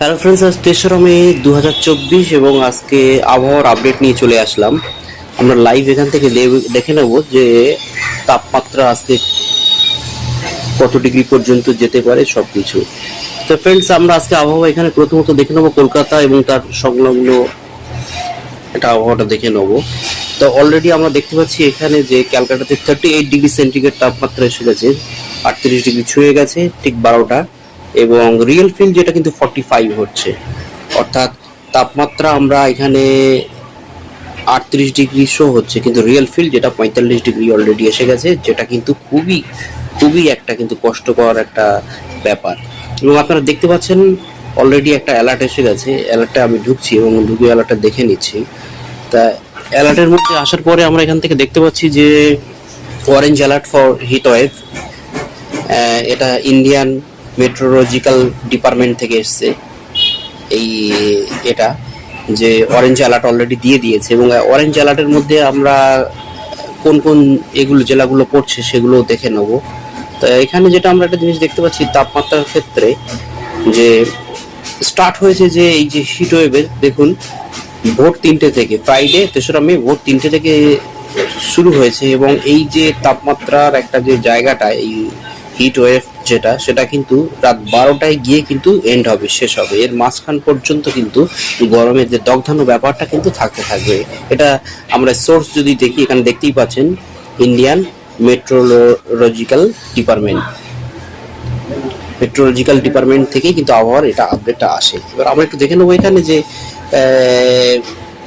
Hello friends, আজ 3রা মে 2024 এবং আজকে আবহাওয়ার আপডেট নিয়ে চলে আসলাম। আমরা লাইভ এখান থেকে দেখে নেব যে তাপমাত্রা আজকে কত ডিগ্রি পর্যন্ত যেতে পারে সবকিছু। তো ফ্রেন্ডস, আমরা আজকে আবহাওয়া এখানে প্রথমত দেখে নেব কলকাতা এবং তার সংলগ্ন এটা আবহাওয়াটা দেখে নেব। তো অলরেডি আমরা দেখতে পাচ্ছি এখানে যে ক্যালকাটাতে 38 ডিগ্রি সেন্টিগ্রেড তাপমাত্রা এসে গেছে, 38 ডিগ্রি ছুঁয়ে গেছে ঠিক 12টা, এবং রিয়েল ফিল যেটা কিন্তু 45 হচ্ছে, অর্থাৎ তাপমাত্রা আমরা এখানে 38 ডিগ্রি শো হচ্ছে, কিন্তু রিয়েল ফিল যেটা 45 ডিগ্রি অলরেডি এসে গেছে, যেটা কিন্তু খুবই খুবই একটা কিন্তু কষ্টকর একটা ব্যাপার। এবং আপনারা দেখতে পাচ্ছেন অলরেডি একটা অ্যালার্ট এসে গেছে। অ্যালার্টটা আমি ঢুকছি এবং ঢুকে অ্যালার্টটা দেখে নিচ্ছি। তা অ্যালার্টের মধ্যে আসার পরে আমরা এখান থেকে দেখতে পাচ্ছি যে orange alert for heat wave, এটা ইন্ডিয়ান মেট্রোলজিক্যাল ডিপার্টমেন্ট থেকে এসছে। এই এটা যে অরেঞ্জ অ্যালার্ট অলরেডি দিয়ে দিয়েছে, এবং অরেঞ্জ অ্যালার্টের মধ্যে আমরা কোন কোন এগুলো জেলাগুলো পড়ছে সেগুলো দেখে নেব। তো এখানে যেটা আমরা একটা জিনিস দেখতে পাচ্ছি তাপমাত্রার ক্ষেত্রে, যে স্টার্ট হয়েছে যে এই যে হিট ওয়েভের, দেখুন ভোর 3টে থেকে, ফ্রাইডে 3রা মে ভোর 3টে থেকে শুরু হয়েছে, এবং এই যে তাপমাত্রার একটা যে জায়গাটা, এই হিট ওয়েভ যেটা, সেটা কিন্তু রাত 12টায় গিয়ে কিন্তু এন্ড হবে, শেষ হবে। এর মাঝখান পর্যন্ত কিন্তু গরমের যে দগ্ধানো ব্যাপারটা কিন্তু থাকতে থাকবে। এটা আমরা সোর্স যদি দেখি, এখানে দেখতেই পাচ্ছেন Indian meteorological department, meteorological department থেকে কিন্তু আবহাওয়ার এটা আপডেটটা আসে। এবার আমরা একটু দেখে নেবো এখানে যে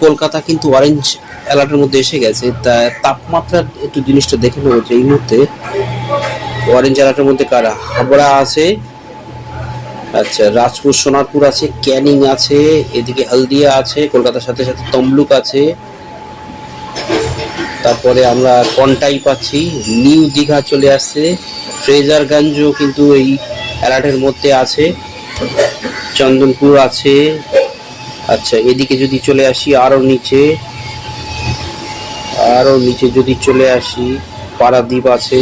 কলকাতা কিন্তু অরেঞ্জ অ্যালার্টের মধ্যে এসে গেছে। তা তাপমাত্রার একটু জিনিসটা দেখে নেবো যে এই মুহূর্তে অরেঞ্জ অ্যালার্টের মধ্যে কারা হাবড়া আছে, আচ্ছা রাজপুর সোনারপুর আছে, ক্যানিং আছে, এদিকে হলদিয়া আছে, কলকাতার সাথে সাথে তমলুক আছে, তারপরে আমরা কন্টাই পাচ্ছি, নিউ দীঘা চলে আসছে, ফ্রেজারগঞ্জও কিন্তু এই অ্যালার্টের মধ্যে আছে, চন্দনপুর আছে। আচ্ছা এদিকে যদি চলে আসি আরো নিচে যদি চলে আসি, পারাদ্বীপ আছে,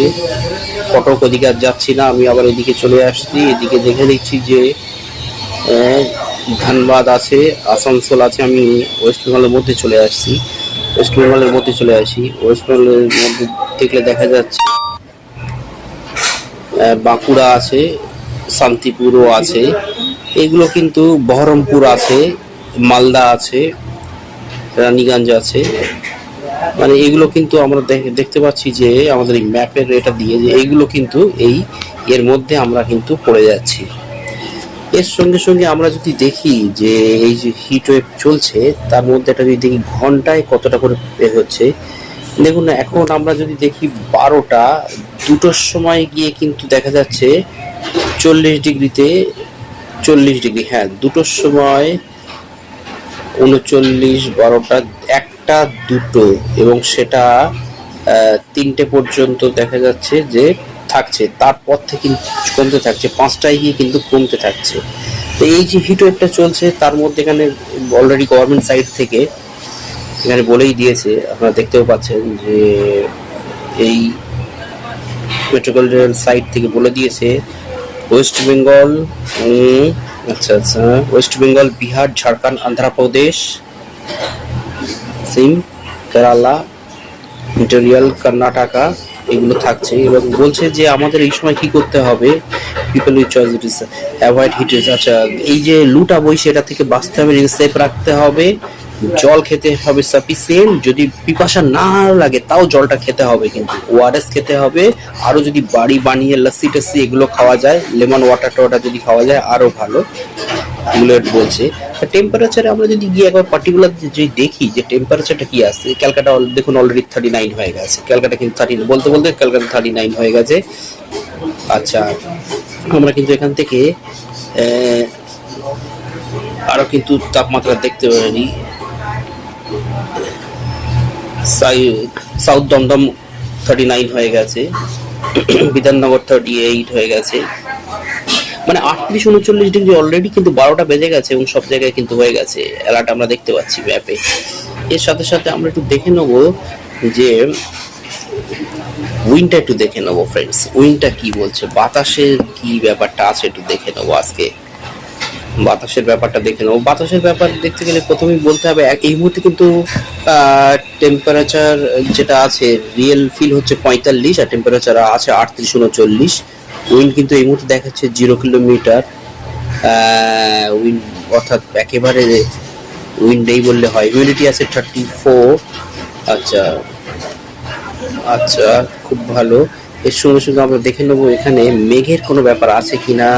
কটক, ওদিকে আর যাচ্ছি না, আমি আবার এদিকে চলে আসছি। এদিকে দেখে দেখছি যে ধানবাদ আছে, আসানসোল আছে। আমি ওয়েস্ট বেঙ্গলের মধ্যে চলে আসছি, ওয়েস্ট বেঙ্গলের মধ্যে চলে আসি। ওয়েস্ট বেঙ্গলের মধ্যে দেখলে দেখা যাচ্ছে বাঁকুড়া আছে, শান্তিপুরও আছে, এগুলো কিন্তু বহরমপুর আছে, মালদা আছে, রানীগঞ্জ আছে। মানে এগুলো কিন্তু আমরা দেখতে পাচ্ছি যে আমাদের এই ম্যাপের এটা দিয়ে যে এইগুলো কিন্তু এর মধ্যে আমরা কিন্তু পড়ে যাচ্ছি। এর সঙ্গে সঙ্গে আমরা যদি দেখি যে এই যে হিট ওয়েভ চলছে, তার মধ্যে এটা যদি দেখি ঘন্টায় কতটা করে হচ্ছে, দেখুন এখন আমরা যদি দেখি 12টা 2টোর সময় গিয়ে কিন্তু দেখা যাচ্ছে 40 ডিগ্রিতে, 40 ডিগ্রি, হ্যাঁ 2টোর সময় 39, 12টা, 1টা, 2টো, এবং সেটা 3টে পর্যন্ত দেখা যাচ্ছে যে থাকছে, তারপর থেকে কমতে থাকছে, 5টায় গিয়ে কিন্তু কমতে থাকছে। তো এই যে হিট ওয়েভটা চলছে, তার মধ্যে এখানে অলরেডি গভর্নমেন্ট সাইড থেকে এখানে বলেই দিয়েছে, আপনারা দেখতেও পাচ্ছেন যে এই মেট্রোপলিটন সাইড থেকে বলে দিয়েছে ওয়েস্ট বেঙ্গল, আচ্ছা ওয়েস্ট বেঙ্গল, বিহার, ঝাড়খণ্ড, অন্ধ্রপ্রদেশ, সিম, কেরালা, ইন্টেরিয়াল, কর্ণাটকা, এগুলো থাকছে। এবং বলছে যে আমাদের এই সময় কি করতে হবে, people with choice it is avoid heat. আচ্ছা এই যে লুটা বইছে, এটা থেকে বাঁচতে হবে, সেফ রাখতে হবে, জল খেতে হবে সাফিসিয়েন্ট, যদি পিপাসা না লাগে তাও জলটা খেতে হবে, কিন্তু ওআরএস খেতে হবে, আরো যদি বাড়ি বানিয়ে লস্যি টস্যি এগুলো খাওয়া যায়, লেমন ওয়াটার টোয়াটার যদি খাওয়া যায় আরো ভালো, এগুলো বলছে। টেম্পারেচারে আমরা যদি গিয়ে একবার পার্টিকুলার যদি দেখি যে টেম্পারেচারটা কি আসছে, ক্যালকাটা দেখুন অলরেডি 39 হয়ে গেছে, ক্যালকাটা কিন্তু 30 বলতে বলতে ক্যালকাটা 39 হয়ে গেছে। আচ্ছা আমরা কিন্তু এখান থেকে আরো কিন্তু তাপমাত্রা দেখতে পারি, সাউথ দমদম 39 হয়ে গেছে, বিধাননগর 38 হয়ে গেছে, মানে 38-39 ডিগ্রি অলরেডি কিন্তু 12টা বেজে গেছে, এবং সব জায়গায় কিন্তু হয়ে গেছে, অ্যালার্ট আমরা দেখতে পাচ্ছি ম্যাপে। এর সাথে সাথে আমরা একটু দেখে নেবো যে উইন্ডটা একটু দেখে নেবো ফ্রেন্ডস, উইন্ডটা কি বলছে, বাতাসের কি ব্যাপারটা আছে একটু দেখে নেবো আজকে। বাতাসের ব্যাপারটা দেখে নেবো। বাতাসের ব্যাপার দেখতে গেলে প্রথমেই বলতে হবে এই মুহূর্তে কিন্তু টেম্পারেচার যেটা আছে রিয়েল ফিল হচ্ছে 45 আর টেম্পারেচার আছে 38-39। উইন্ড কিন্তু এই মুহূর্তে দেখাচ্ছে 0 কিলোমিটার উইন্ড, অর্থাৎ একেবারে উইন্ড নেই বললে হয়। হিউমিডিটি আছে 34। আচ্ছা আচ্ছা, খুব ভালো। এর সঙ্গে সঙ্গে আমরা দেখে নেবো এখানে মেঘের কোনো ব্যাপার আছে কিনা।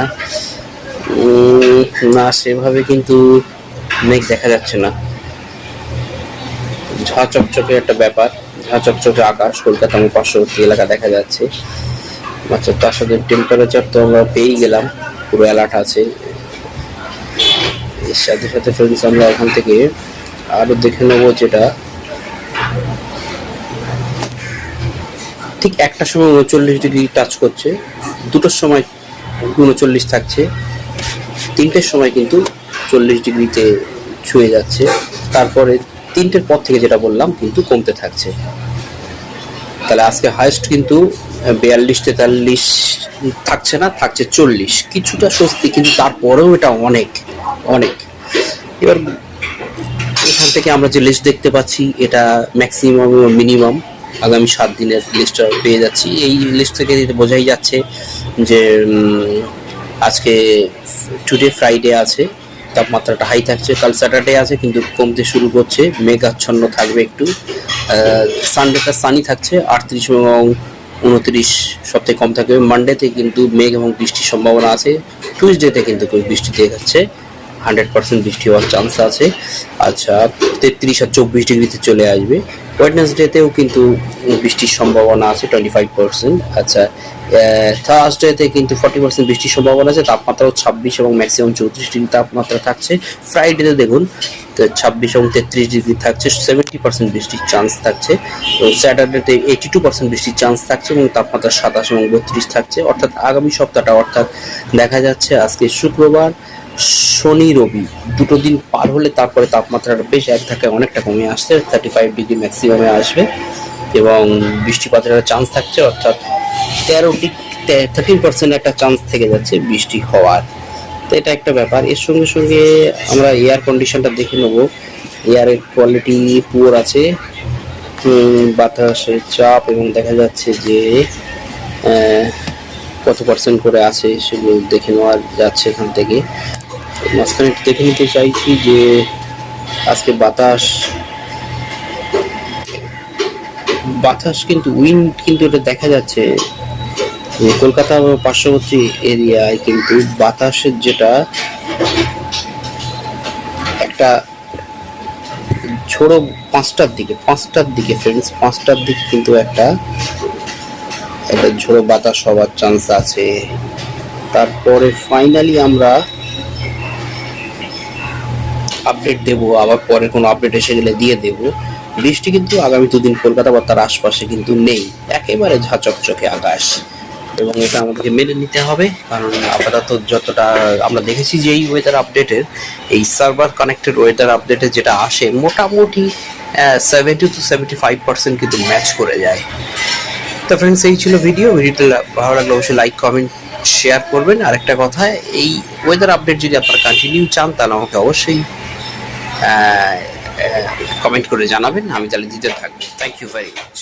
না, সেভাবে কিন্তু মেঘ দেখা যাচ্ছে না। ঝা চকচকে একটা ব্যাপার, ঝা চকচকে আকাশ, কলকাতা এবং পার্শ্ববর্তী এলাকা দেখা যাচ্ছে। আচ্ছা, তার সাথে টেম্পারেচার তো আমরা পেয়েই গেলাম, পুরো অ্যালার্ট আছে। এর সাথে সাথে ফ্রেন্ডস আমরা এখান থেকে আরো দেখে নেবো যেটা ঠিক একটা সময় 39 ডিগ্রি টাচ করছে, দুটোর সময় 39 থাকছে, তিনটের সময় কিন্তু 40 ডিগ্রিতে ছুঁয়ে যাচ্ছে। তারপরে তিনটের পর থেকে যেটা বললাম কিন্তু কমতে থাকছে। তাহলে আজকে হাইস্ট কিন্তু 42-43 থাকছে না, থাকছে 40। কিছুটা স্বস্তি, কিন্তু তারপরেও এটা অনেক অনেক। এবার এখান থেকে আমরা যে লিস্ট দেখতে পাচ্ছি এটা ম্যাক্সিমাম এবং মিনিমাম আগামী 7 দিনের লিস্টটা পেয়ে যাচ্ছি। এই লিস্ট থেকে বোঝাই যাচ্ছে যে আজকে টুডে ফ্রাইডে আছে, তাপমাত্রাটা হাই থাকছে। কাল স্যাটারডে আছে কিন্তু কমতে শুরু করছে, মেঘাচ্ছন্ন থাকবে একটু। সানডেটা সানি থাকছে 38 এবং 29 সবথেকে কম থাকবে। মানডেতে কিন্তু মেঘ এবং বৃষ্টির সম্ভাবনা আছে। টুইসডেতে কিন্তু বৃষ্টি দেখাচ্ছে, 100% বৃষ্টি হওয়ার চান্স আছে। আচ্ছা, 33 আর 24 ডিগ্রিতে চলে আসবে। ওয়েডনেসডেতেও কিন্তু বৃষ্টির সম্ভাবনা আছে 25%। আচ্ছা, থার্সডেতে কিন্তু 40% বৃষ্টির সম্ভাবনা আছে। তাপমাত্রাও 26 এবং ম্যাক্সিমাম 34 ডিগ্রি তাপমাত্রা থাকছে। ফ্রাইডেতে দেখুন 26 এবং 33 ডিগ্রি থাকছে, 70% বৃষ্টির চান্স থাকছে। এবং স্যাটারডেতে 82% বৃষ্টির চান্স থাকছে এবং তাপমাত্রা 27 এবং 32 থাকছে। অর্থাৎ আগামী সপ্তাহটা, অর্থাৎ দেখা যাচ্ছে আজকে শুক্রবার, শনি, রবি দুটো দিন পার হলে তারপরে তাপমাত্রাটা বেশ এক ধাক্কায় অনেকটা কমে আসছে, 35 ডিগ্রি ম্যাক্সিমামে আসবে এবং বৃষ্টিপাতের একটা চান্স থাকছে। অর্থাৎ 13% একটা চান্স থেকে যাচ্ছে বৃষ্টি হওয়ার। তো এটা একটা ব্যাপার। এর সঙ্গে সঙ্গে আমরা এয়ার কন্ডিশনটা দেখে নেবো। এয়ারের কোয়ালিটি পুয়ার আছে, বাতাসের চাপ এবং দেখা যাচ্ছে যে কত পার্সেন্ট করে আছে সেগুলো দেখে নেওয়া যাচ্ছে এখান থেকে। মাঝখানে দেখে নিতে চাইছি যে আজকে বাতাস কিন্তু উইন্ড কিন্তু এটা দেখা যাচ্ছে কলকাতা ও পার্শ্ববর্তী এরিয়ায় কিন্তু বাতাসের যেটা একটা ঝোড়ো 5টার দিকে ফ্রেন্ডস, 5টার দিকে কিন্তু একটা ঝোড়ো বাতাস হওয়ার চান্স আছে। তারপরে ফাইনালি আমরা আপডেট দেব, আবার পরে কোনো আপডেট এসে গেলে দিয়ে দেব। বৃষ্টি কিন্তু আগামী 2 দিন কলকাতা বা তার আশপাশে কিন্তু নেই, একেবারে ঝাঁচকচকে আকাশ, এবং এটা আমাদেরকে মেনে নিতে হবে। কারণ আপাতত যতটা আমরা দেখেছি যে এই ওয়েদার আপডেটের, এই সার্ভার কানেক্টেড ওয়েদার আপডেটে যেটা আসে মোটামুটি 70-75% কিন্তু ম্যাচ করে যায়। তো ফ্রেন্ডস, এই ছিল ভিডিওটা ভালো লাগলে অবশ্যই লাইক, কমেন্ট, শেয়ার করবেন। আর একটা কথা, এই ওয়েদার আপডেট যদি আপনারা কন্টিনিউ চান তাহলে আমাকে অবশ্যই কমেন্ট করে জানাবেন, আমি তাহলে দিতে থাকবো। Thank you very much.